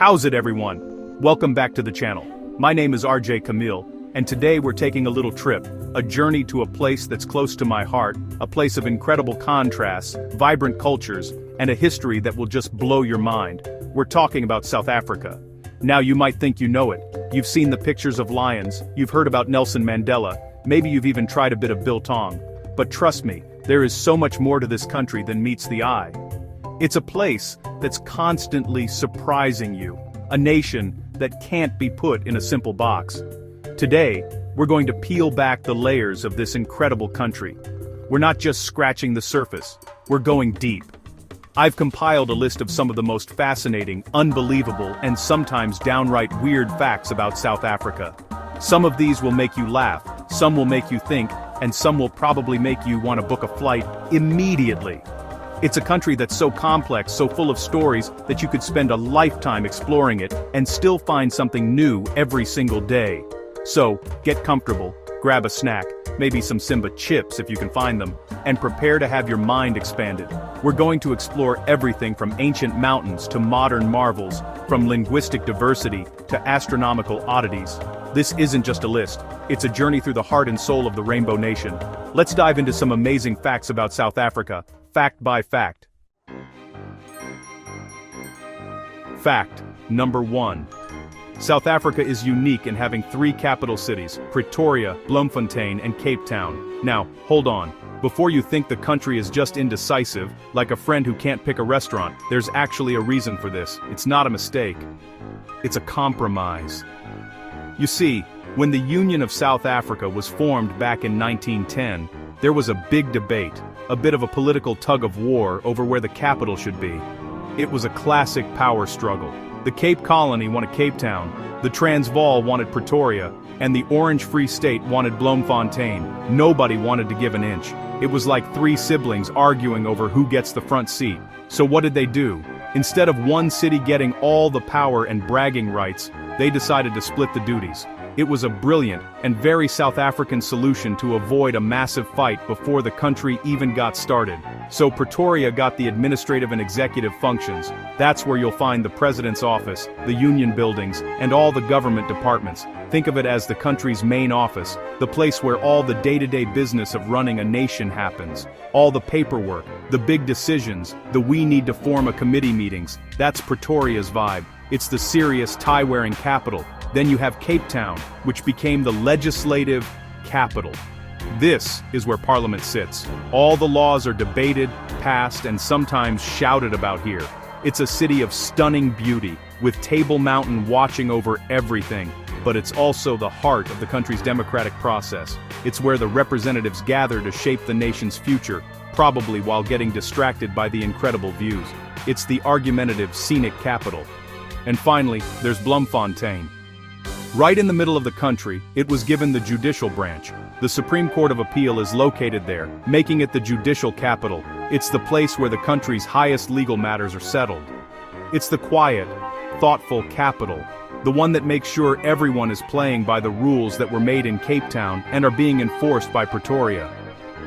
How's it, everyone? Welcome back to the channel. My name is RJ Camille, and today we're taking a little trip, a journey to a place that's close to my heart, a place of incredible contrasts, vibrant cultures, and a history that will just blow your mind. We're talking about South Africa. Now you might think you know it. You've seen the pictures of lions, you've heard about Nelson Mandela, maybe you've even tried a bit of biltong. But trust me, there is so much more to this country than meets the eye. It's a place that's constantly surprising you, a nation that can't be put in a simple box. Today, we're going to peel back the layers of this incredible country. We're not just scratching the surface, we're going deep. I've compiled a list of some of the most fascinating, unbelievable, and sometimes downright weird facts about South Africa. Some of these will make you laugh, some will make you think, and some will probably make you want to book a flight immediately. It's a country that's so complex, so full of stories, that you could spend a lifetime exploring it and still find something new every single day. So, get comfortable, grab a snack, maybe some Simba chips if you can find them, and prepare to have your mind expanded. We're going to explore everything from ancient mountains to modern marvels, from linguistic diversity to astronomical oddities. This isn't just a list, it's a journey through the heart and soul of the Rainbow Nation. Let's dive into some amazing facts about South Africa, fact by fact. Fact number 1. South Africa is unique in having 3 capital cities, Pretoria, Bloemfontein, and Cape Town. Now, hold on. Before you think the country is just indecisive, like a friend who can't pick a restaurant, there's actually a reason for this. It's not a mistake. It's a compromise. You see, when the Union of South Africa was formed back in 1910, there was a big debate, a bit of a political tug-of-war over where the capital should be. It was a classic power struggle. The Cape Colony wanted Cape Town, the Transvaal wanted Pretoria, and the Orange Free State wanted Bloemfontein. Nobody wanted to give an inch. It was like 3 siblings arguing over who gets the front seat. So what did they do? Instead of one city getting all the power and bragging rights, they decided to split the duties. It was a brilliant and very South African solution to avoid a massive fight before the country even got started. So Pretoria got the administrative and executive functions. That's where you'll find the president's office, the union buildings, and all the government departments. Think of it as the country's main office, the place where all the day-to-day business of running a nation happens. All the paperwork, the big decisions, the we need to form a committee meetings. That's Pretoria's vibe. It's the serious tie-wearing capital. Then you have Cape Town, which became the legislative capital. This is where Parliament sits. All the laws are debated, passed, and sometimes shouted about here. It's a city of stunning beauty, with Table Mountain watching over everything. But it's also the heart of the country's democratic process. It's where the representatives gather to shape the nation's future, probably while getting distracted by the incredible views. It's the argumentative, scenic capital. And finally, there's Bloemfontein. Right in the middle of the country, it was given the judicial branch. The Supreme Court of Appeal is located there, making it the judicial capital. It's the place where the country's highest legal matters are settled. It's the quiet, thoughtful capital, the one that makes sure everyone is playing by the rules that were made in Cape Town and are being enforced by Pretoria.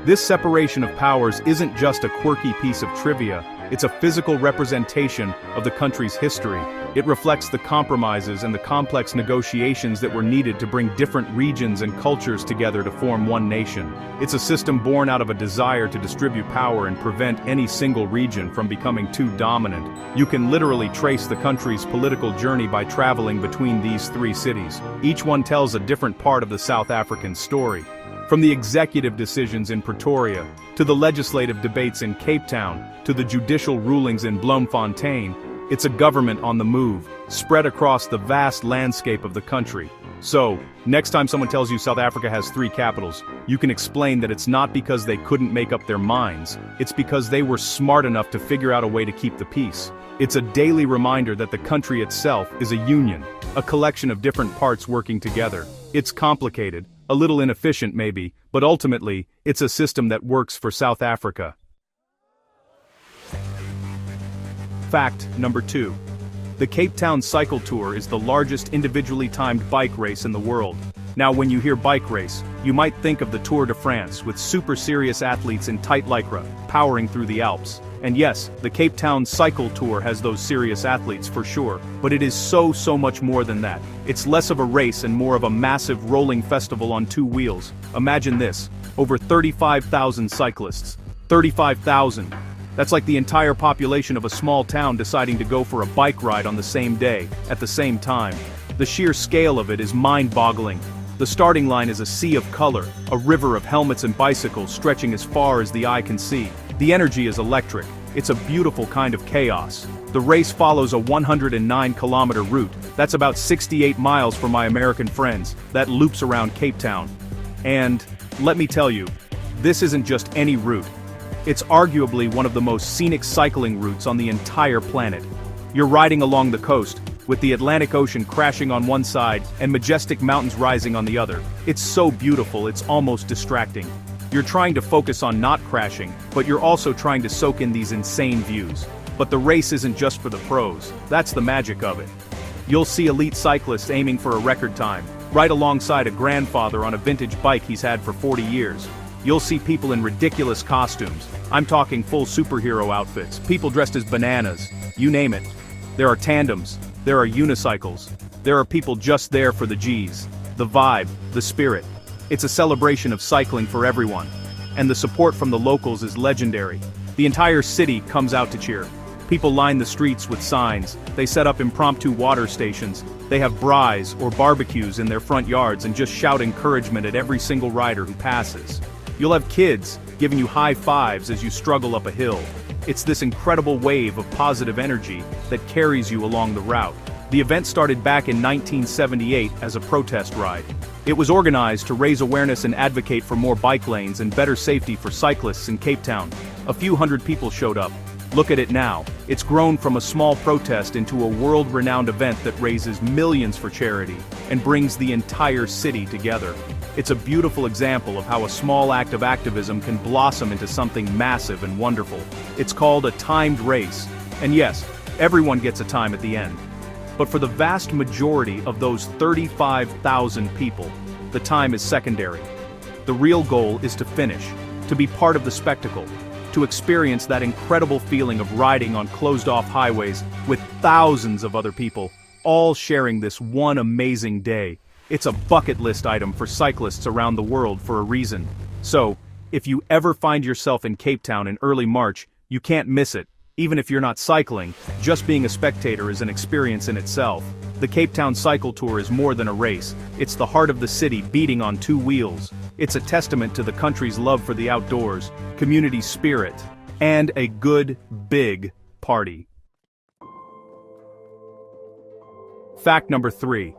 This separation of powers isn't just a quirky piece of trivia, it's a physical representation of the country's history. It reflects the compromises and the complex negotiations that were needed to bring different regions and cultures together to form one nation. It's a system born out of a desire to distribute power and prevent any single region from becoming too dominant. You can literally trace the country's political journey by traveling between these 3 cities. Each one tells a different part of the South African story. From the executive decisions in Pretoria, to the legislative debates in Cape Town, to the judicial rulings in Bloemfontein, it's a government on the move, spread across the vast landscape of the country. So, next time someone tells you South Africa has 3 capitals, you can explain that it's not because they couldn't make up their minds, it's because they were smart enough to figure out a way to keep the peace. It's a daily reminder that the country itself is a union, a collection of different parts working together. It's complicated, a little inefficient maybe, but ultimately, it's a system that works for South Africa. Fact number 2. The Cape Town Cycle Tour is the largest individually timed bike race in the world. Now when you hear bike race, you might think of the Tour de France with super serious athletes in tight lycra, powering through the Alps. And yes, the Cape Town Cycle Tour has those serious athletes for sure, but it is so much more than that. It's less of a race and more of a massive rolling festival on two wheels. Imagine this, over 35,000 cyclists. 35,000. That's like the entire population of a small town deciding to go for a bike ride on the same day, at the same time. The sheer scale of it is mind-boggling. The starting line is a sea of color, a river of helmets and bicycles stretching as far as the eye can see. The energy is electric. It's a beautiful kind of chaos. The race follows a 109-kilometer route. That's about 68 miles for my American friends, that loops around Cape Town. And, let me tell you, this isn't just any route. It's arguably one of the most scenic cycling routes on the entire planet. You're riding along the coast, with the Atlantic Ocean crashing on one side and majestic mountains rising on the other. It's so beautiful, it's almost distracting. You're trying to focus on not crashing, but you're also trying to soak in these insane views. But the race isn't just for the pros, that's the magic of it. You'll see elite cyclists aiming for a record time, right alongside a grandfather on a vintage bike he's had for 40 years. You'll see people in ridiculous costumes. I'm talking full superhero outfits, people dressed as bananas, you name it. There are tandems, there are unicycles, there are people just there for the G's, the vibe, the spirit. It's a celebration of cycling for everyone. And the support from the locals is legendary. The entire city comes out to cheer. People line the streets with signs, they set up impromptu water stations, they have braais or barbecues in their front yards and just shout encouragement at every single rider who passes. You'll have kids giving you high fives as you struggle up a hill. It's this incredible wave of positive energy that carries you along the route. The event started back in 1978 as a protest ride. It was organized to raise awareness and advocate for more bike lanes and better safety for cyclists in Cape Town. A few hundred people showed up. Look at it now. It's grown from a small protest into a world-renowned event that raises millions for charity and brings the entire city together. It's a beautiful example of how a small act of activism can blossom into something massive and wonderful. It's called a timed race. And yes, everyone gets a time at the end. But for the vast majority of those 35,000 people, the time is secondary. The real goal is to finish, to be part of the spectacle, to experience that incredible feeling of riding on closed-off highways with thousands of other people, all sharing this one amazing day. It's a bucket list item for cyclists around the world for a reason. So, if you ever find yourself in Cape Town in early March, you can't miss it. Even if you're not cycling, just being a spectator is an experience in itself. The Cape Town Cycle Tour is more than a race. It's the heart of the city beating on two wheels. It's a testament to the country's love for the outdoors, community spirit, and a good, big party. Fact number 3.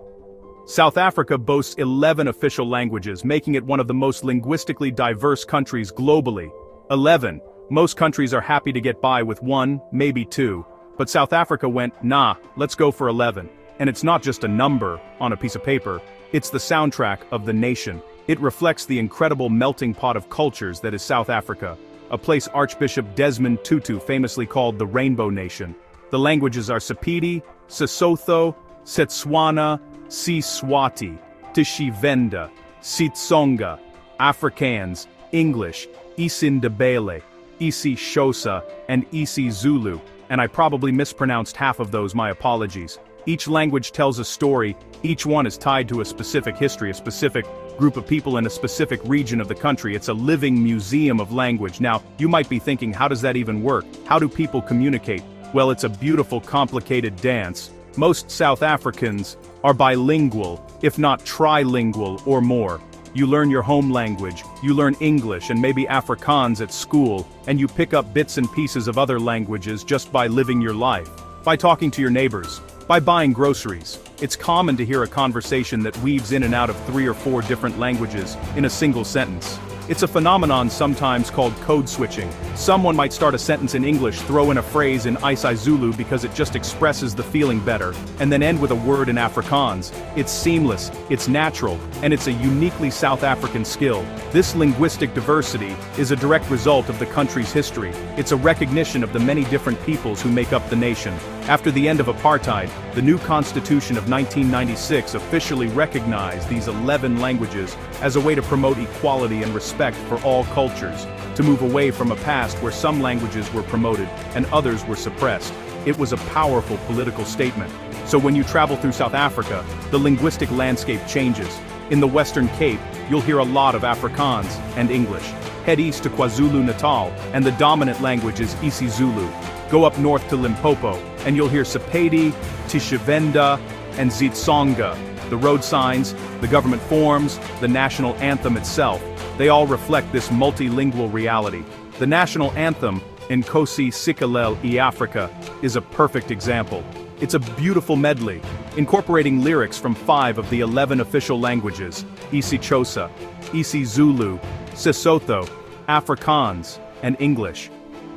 South Africa boasts 11 official languages, making it one of the most linguistically diverse countries globally. 11. Most countries are happy to get by with 1, maybe 2. But South Africa went, nah, let's go for 11. And it's not just a number on a piece of paper, it's the soundtrack of the nation. It reflects the incredible melting pot of cultures that is South Africa, a place Archbishop Desmond Tutu famously called the Rainbow Nation. The languages are Sepedi, Sesotho, Setswana, Siswati, Tshivenda, Sitsonga, Afrikaans, English, isiNdebele, isiXhosa, and isiZulu, and I probably mispronounced half of those, my apologies. Each language tells a story, each one is tied to a specific history, a specific group of people in a specific region of the country. It's a living museum of language. Now, you might be thinking, how does that even work? How do people communicate? Well, it's a beautiful, complicated dance. Most South Africans are bilingual, if not trilingual or more. You learn your home language, you learn English and maybe Afrikaans at school, and you pick up bits and pieces of other languages just by living your life, by talking to your neighbors, by buying groceries. It's common to hear a conversation that weaves in and out of 3 or 4 different languages in a single sentence. It's a phenomenon sometimes called code switching. Someone might start a sentence in English, throw in a phrase in isiZulu because it just expresses the feeling better, and then end with a word in Afrikaans. It's seamless, it's natural, and it's a uniquely South African skill. This linguistic diversity is a direct result of the country's history. It's a recognition of the many different peoples who make up the nation. After the end of apartheid, the new Constitution of 1996 officially recognized these 11 languages as a way to promote equality and respect for all cultures, to move away from a past where some languages were promoted and others were suppressed. It was a powerful political statement. So when you travel through South Africa, the linguistic landscape changes. In the Western Cape, you'll hear a lot of Afrikaans and English. Head east to KwaZulu-Natal, and the dominant language is isiZulu. Go up north to Limpopo, and you'll hear Sepedi, Tshivenda, and Zitsonga. The road signs, the government forms, the national anthem itself, they all reflect this multilingual reality. The national anthem, Nkosi Sikelel iAfrika, is a perfect example. It's a beautiful medley, incorporating lyrics from 5 of the 11 official languages: isiXhosa, isiZulu, Sesotho, Afrikaans, and English.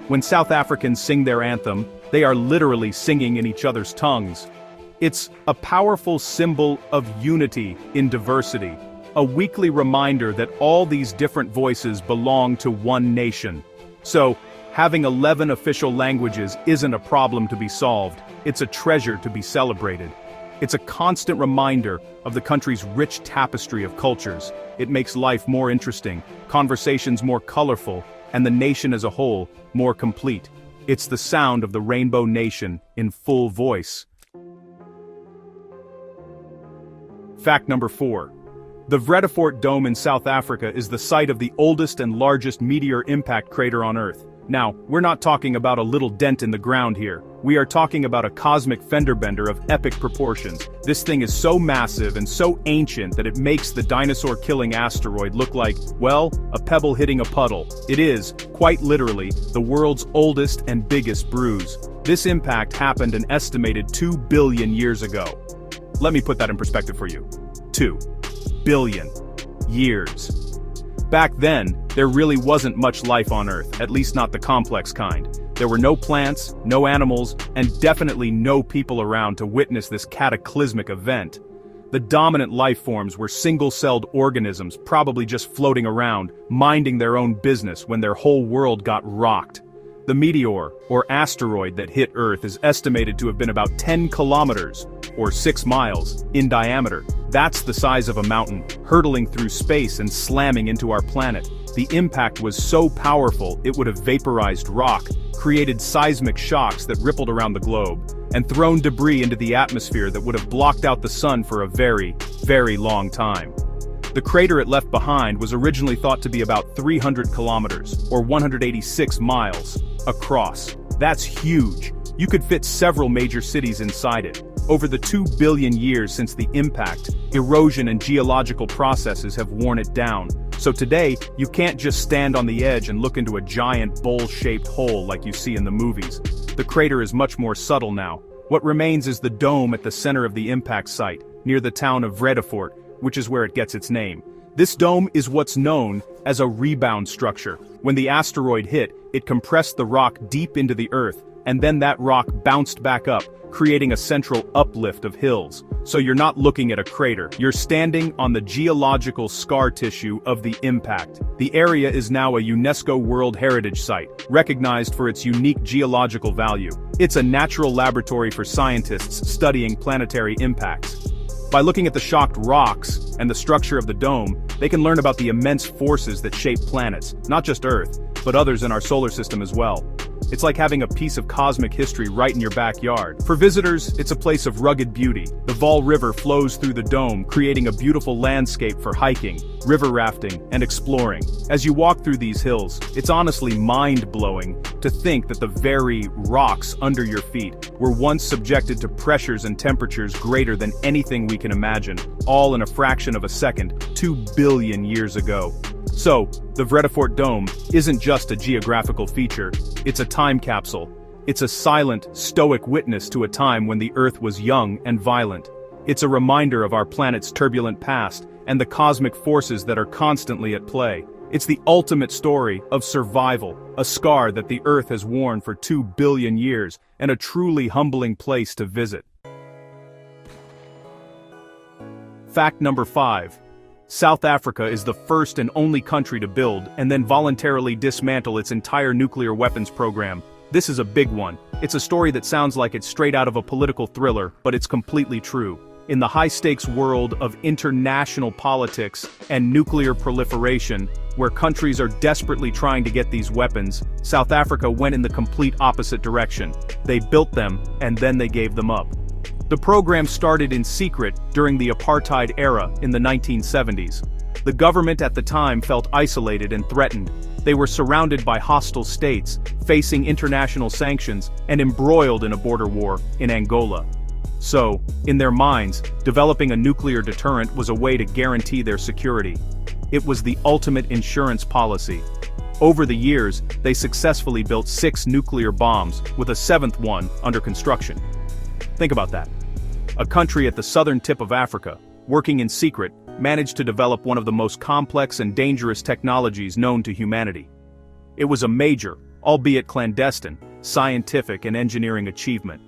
When South Africans sing their anthem, they are literally singing in each other's tongues. It's a powerful symbol of unity in diversity, a weekly reminder that all these different voices belong to one nation. So, having 11 official languages isn't a problem to be solved, it's a treasure to be celebrated. It's a constant reminder of the country's rich tapestry of cultures. It makes life more interesting, conversations more colorful, and the nation as a whole more complete. It's the sound of the Rainbow Nation in full voice. Fact number 4. The Vredefort Dome in South Africa is the site of the oldest and largest meteor impact crater on Earth. Now, we're not talking about a little dent in the ground here. We are talking about a cosmic fender bender of epic proportions. This thing is so massive and so ancient that it makes the dinosaur-killing asteroid look like, well, a pebble hitting a puddle. It is, quite literally, the world's oldest and biggest bruise. This impact happened an estimated 2 billion years ago. Let me put that in perspective for you. 2 billion years. Back then, there really wasn't much life on Earth, at least not the complex kind. There were no plants, no animals, and definitely no people around to witness this cataclysmic event. The dominant life forms were single-celled organisms, probably just floating around, minding their own business when their whole world got rocked. The meteor, or asteroid that hit Earth, is estimated to have been about 10 kilometers, or 6 miles, in diameter. That's the size of a mountain, hurtling through space and slamming into our planet. The impact was so powerful it would have vaporized rock, created seismic shocks that rippled around the globe, and thrown debris into the atmosphere that would have blocked out the sun for a very, very long time. The crater it left behind was originally thought to be about 300 kilometers, or 186 miles, across. That's huge. You could fit several major cities inside it. Over the 2 billion years since the impact, erosion and geological processes have worn it down. So today, you can't just stand on the edge and look into a giant bowl-shaped hole like you see in the movies. The crater is much more subtle now. What remains is the dome at the center of the impact site, near the town of Vredefort, which is where it gets its name. This dome is what's known as a rebound structure. When the asteroid hit, it compressed the rock deep into the earth, and then that rock bounced back up, creating a central uplift of hills. So you're not looking at a crater, you're standing on the geological scar tissue of the impact. The area is now a UNESCO World Heritage Site, recognized for its unique geological value. It's a natural laboratory for scientists studying planetary impacts. By looking at the shocked rocks and the structure of the dome, they can learn about the immense forces that shape planets, not just Earth, but others in our solar system as well. It's like having a piece of cosmic history right in your backyard. For visitors, it's a place of rugged beauty. The Vaal River flows through the dome, creating a beautiful landscape for hiking, river rafting, and exploring. As you walk through these hills, it's honestly mind-blowing to think that the very rocks under your feet were once subjected to pressures and temperatures greater than anything we can imagine, all in a fraction of a second, 2 billion years ago. So, the Vredefort Dome isn't just a geographical feature, it's a time capsule. It's a silent, stoic witness to a time when the Earth was young and violent. It's a reminder of our planet's turbulent past and the cosmic forces that are constantly at play. It's the ultimate story of survival, a scar that the Earth has worn for 2 billion years, and a truly humbling place to visit. Fact number 5. South Africa is the first and only country to build and then voluntarily dismantle its entire nuclear weapons program. This is a big one. It's a story that sounds like it's straight out of a political thriller, but it's completely true. In the high-stakes world of international politics and nuclear proliferation, where countries are desperately trying to get these weapons, South Africa went in the complete opposite direction. They built them, and then they gave them up. The program started in secret during the apartheid era in the 1970s. The government at the time felt isolated and threatened. They were surrounded by hostile states, facing international sanctions, and embroiled in a border war in Angola. So, in their minds, developing a nuclear deterrent was a way to guarantee their security. It was the ultimate insurance policy. Over the years, they successfully built 6 nuclear bombs, with a 7th one under construction. Think about that. A country at the southern tip of Africa, working in secret, managed to develop one of the most complex and dangerous technologies known to humanity. It was a major, albeit clandestine, scientific and engineering achievement.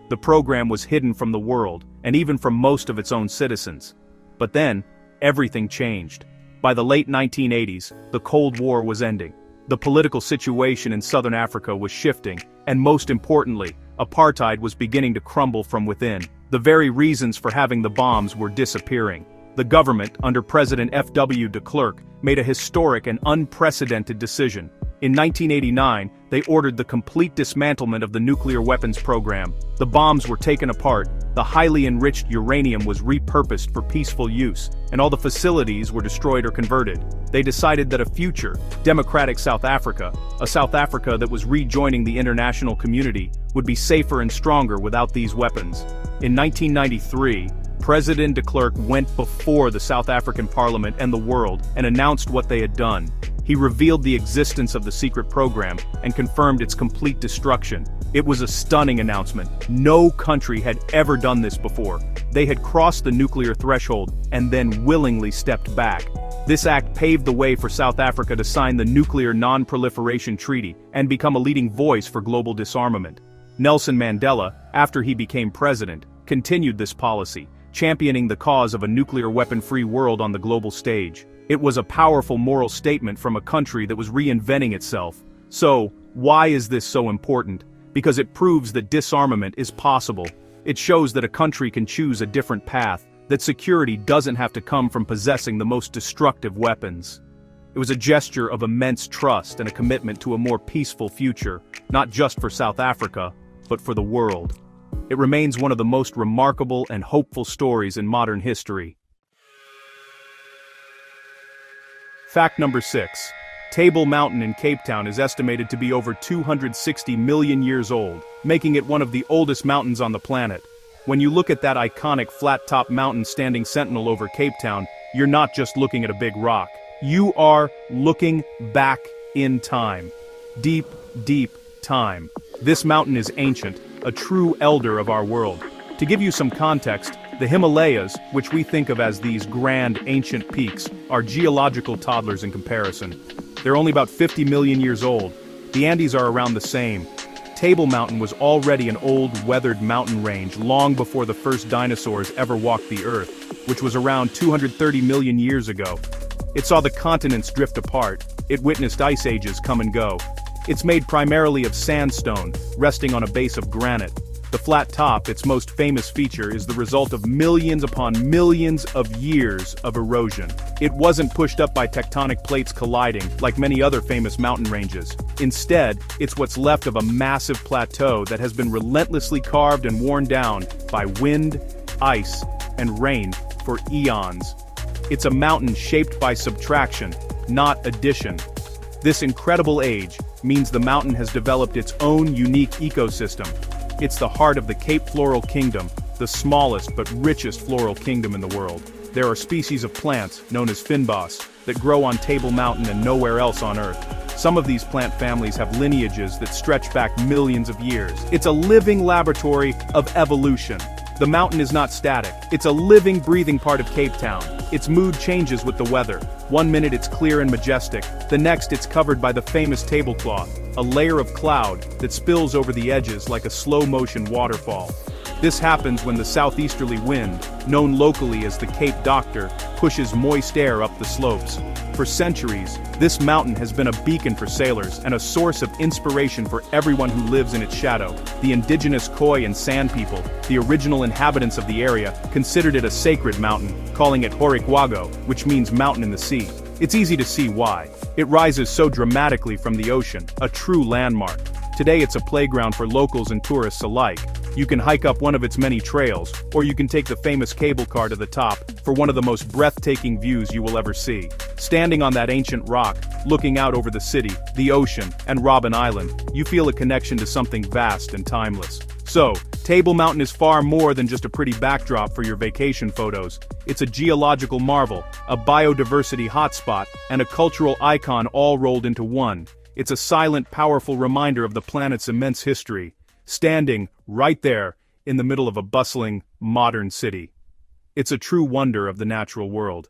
The program was hidden from the world, and even from most of its own citizens. But then, everything changed. By the late 1980s, the Cold War was ending. The political situation in southern Africa was shifting, and most importantly, apartheid was beginning to crumble from within. The very reasons for having the bombs were disappearing. The government, under President F.W. de Klerk, made a historic and unprecedented decision. In 1989, they ordered the complete dismantlement of the nuclear weapons program. The bombs were taken apart, the highly enriched uranium was repurposed for peaceful use, and all the facilities were destroyed or converted. They decided that a future, democratic South Africa, a South Africa that was rejoining the international community, would be safer and stronger without these weapons. In 1993, President de Klerk went before the South African Parliament and the world and announced what they had done. He revealed the existence of the secret program and confirmed its complete destruction. It was a stunning announcement. No country had ever done this before. They had crossed the nuclear threshold and then willingly stepped back. This act paved the way for South Africa to sign the Nuclear Non-Proliferation Treaty and become a leading voice for global disarmament. Nelson Mandela, after he became president, continued this policy, championing the cause of a nuclear weapon-free world on the global stage. It was a powerful moral statement from a country that was reinventing itself. So, why is this so important? Because it proves that disarmament is possible. It shows that a country can choose a different path, that security doesn't have to come from possessing the most destructive weapons. It was a gesture of immense trust and a commitment to a more peaceful future, not just for South Africa, but for the world. It remains one of the most remarkable and hopeful stories in modern history. Fact number 6. Table Mountain in Cape Town is estimated to be over 260 million years old, making it one of the oldest mountains on the planet. When you look at that iconic flat-top mountain standing sentinel over Cape Town, you're not just looking at a big rock. You are looking back in time. Deep, deep time. This mountain is ancient, a true elder of our world. To give you some context, the Himalayas, which we think of as these grand ancient peaks, are geological toddlers in comparison. They're only about 50 million years old. The Andes are around the same. Table Mountain was already an old, weathered mountain range long before the first dinosaurs ever walked the Earth, which was around 230 million years ago. It saw the continents drift apart. It witnessed ice ages come and go. It's made primarily of sandstone, resting on a base of granite. The flat top, its most famous feature, is the result of millions upon millions of years of erosion. It wasn't pushed up by tectonic plates colliding, like many other famous mountain ranges. Instead, it's what's left of a massive plateau that has been relentlessly carved and worn down by wind, ice, and rain for eons. It's a mountain shaped by subtraction, not addition. This incredible age means the mountain has developed its own unique ecosystem. It's the heart of the Cape Floral Kingdom, the smallest but richest floral kingdom in the world. There are species of plants, known as fynbos, that grow on Table Mountain and nowhere else on Earth. Some of these plant families have lineages that stretch back millions of years. It's a living laboratory of evolution. The mountain is not static. It's a living, breathing part of Cape Town. Its mood changes with the weather. One minute it's clear and majestic, the next it's covered by the famous tablecloth, a layer of cloud that spills over the edges like a slow-motion waterfall. This happens when the southeasterly wind, known locally as the Cape Doctor, pushes moist air up the slopes. For centuries, this mountain has been a beacon for sailors and a source of inspiration for everyone who lives in its shadow. The indigenous Khoi and San people, the original inhabitants of the area, considered it a sacred mountain, calling it Horikwago, which means mountain in the sea. It's easy to see why. It rises so dramatically from the ocean, a true landmark. Today it's a playground for locals and tourists alike. You can hike up one of its many trails, or you can take the famous cable car to the top for one of the most breathtaking views you will ever see. Standing on that ancient rock, looking out over the city, the ocean, and Robben Island, you feel a connection to something vast and timeless. So, Table Mountain is far more than just a pretty backdrop for your vacation photos. It's a geological marvel, a biodiversity hotspot, and a cultural icon all rolled into one. It's a silent, powerful reminder of the planet's immense history, standing right there in the middle of a bustling, modern city. It's a true wonder of the natural world.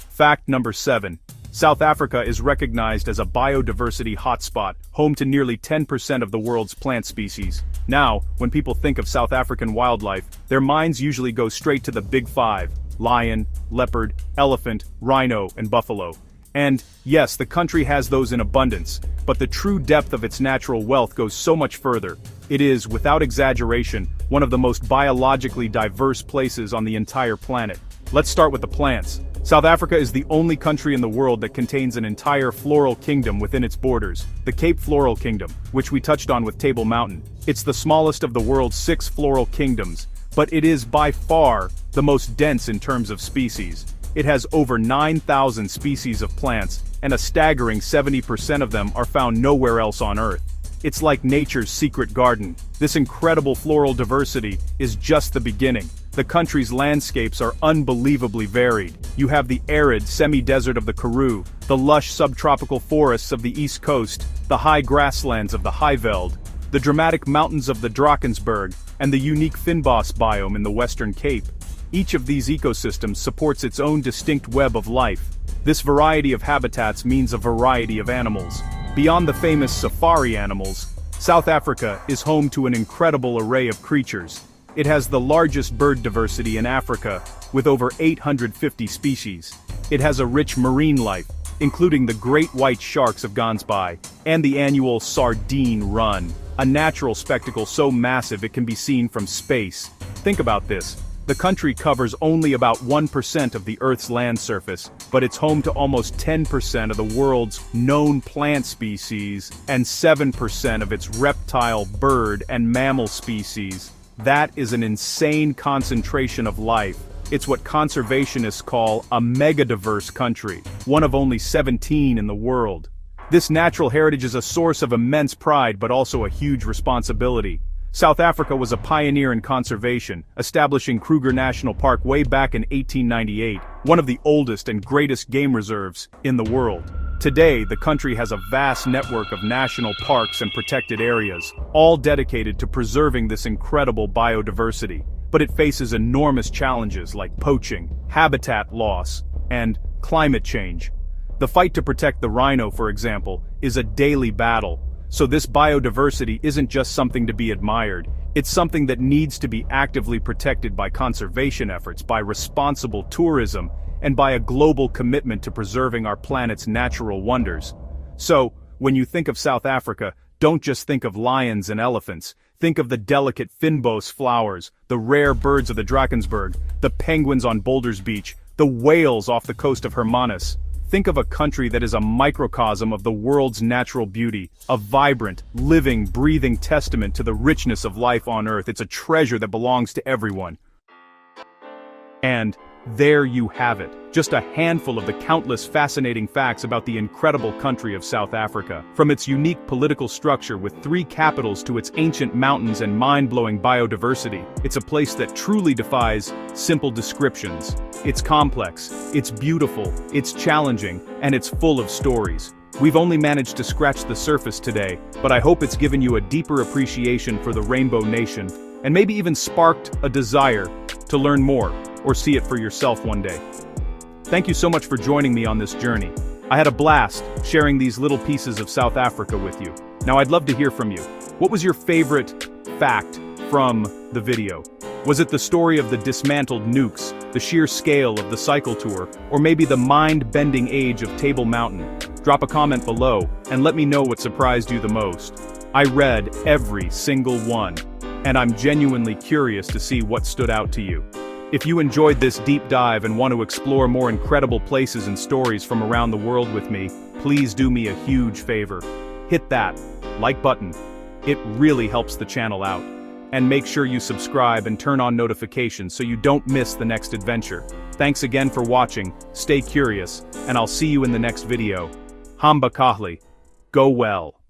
Fact number 7. South Africa is recognized as a biodiversity hotspot, home to nearly 10% of the world's plant species. Now, when people think of South African wildlife, their minds usually go straight to the big five: lion, leopard, elephant, rhino, and buffalo. And, yes, the country has those in abundance, but the true depth of its natural wealth goes so much further. It is, without exaggeration, one of the most biologically diverse places on the entire planet. Let's start with the plants. South Africa is the only country in the world that contains an entire floral kingdom within its borders, the Cape Floral Kingdom, which we touched on with Table Mountain. It's the smallest of the world's 6 floral kingdoms, but it is by far the most dense in terms of species. It has over 9,000 species of plants, and a staggering 70% of them are found nowhere else on Earth. It's like nature's secret garden. This incredible floral diversity is just the beginning. The country's landscapes are unbelievably varied. You have the arid semi-desert of the Karoo, the lush subtropical forests of the East Coast, the high grasslands of the Highveld, the dramatic mountains of the Drakensberg, and the unique Fynbos biome in the Western Cape. Each of these ecosystems supports its own distinct web of life. This variety of habitats means a variety of animals. Beyond the famous safari animals, South Africa is home to an incredible array of creatures. It has the largest bird diversity in Africa, with over 850 species. It has a rich marine life, including the great white sharks of Gansbaai, and the annual Sardine Run, a natural spectacle so massive it can be seen from space. Think about this. The country covers only about 1% of the Earth's land surface, but it's home to almost 10% of the world's known plant species and 7% of its reptile, bird, and mammal species. That is an insane concentration of life. It's what conservationists call a megadiverse country, one of only 17 in the world. This natural heritage is a source of immense pride but also a huge responsibility. South Africa was a pioneer in conservation, establishing Kruger National Park way back in 1898, one of the oldest and greatest game reserves in the world. Today, the country has a vast network of national parks and protected areas, all dedicated to preserving this incredible biodiversity. But it faces enormous challenges like poaching, habitat loss, and climate change. The fight to protect the rhino, for example, is a daily battle. So this biodiversity isn't just something to be admired, it's something that needs to be actively protected by conservation efforts, by responsible tourism, and by a global commitment to preserving our planet's natural wonders. So, when you think of South Africa, don't just think of lions and elephants. Think of the delicate Fynbos flowers, the rare birds of the Drakensberg, the penguins on Boulders Beach, the whales off the coast of Hermanus. Think of a country that is a microcosm of the world's natural beauty, a vibrant, living, breathing testament to the richness of life on Earth. It's a treasure that belongs to everyone. And there you have it, just a handful of the countless fascinating facts about the incredible country of South Africa. From its unique political structure with 3 capitals to its ancient mountains and mind-blowing biodiversity, it's a place that truly defies simple descriptions. It's complex, it's beautiful, it's challenging, and it's full of stories. We've only managed to scratch the surface today, but I hope it's given you a deeper appreciation for the Rainbow Nation, and maybe even sparked a desire to learn more, or see it for yourself one day. Thank you so much for joining me on this journey. I had a blast sharing these little pieces of South Africa with you. Now I'd love to hear from you. What was your favorite fact from the video? Was it the story of the dismantled nukes, the sheer scale of the cycle tour, or maybe the mind-bending age of Table Mountain? Drop a comment below, and let me know what surprised you the most. I read every single one, and I'm genuinely curious to see what stood out to you. If you enjoyed this deep dive and want to explore more incredible places and stories from around the world with me, please do me a huge favor. Hit that like button. It really helps the channel out. And make sure you subscribe and turn on notifications so you don't miss the next adventure. Thanks again for watching, stay curious, and I'll see you in the next video. Hamba Kahli. Go well.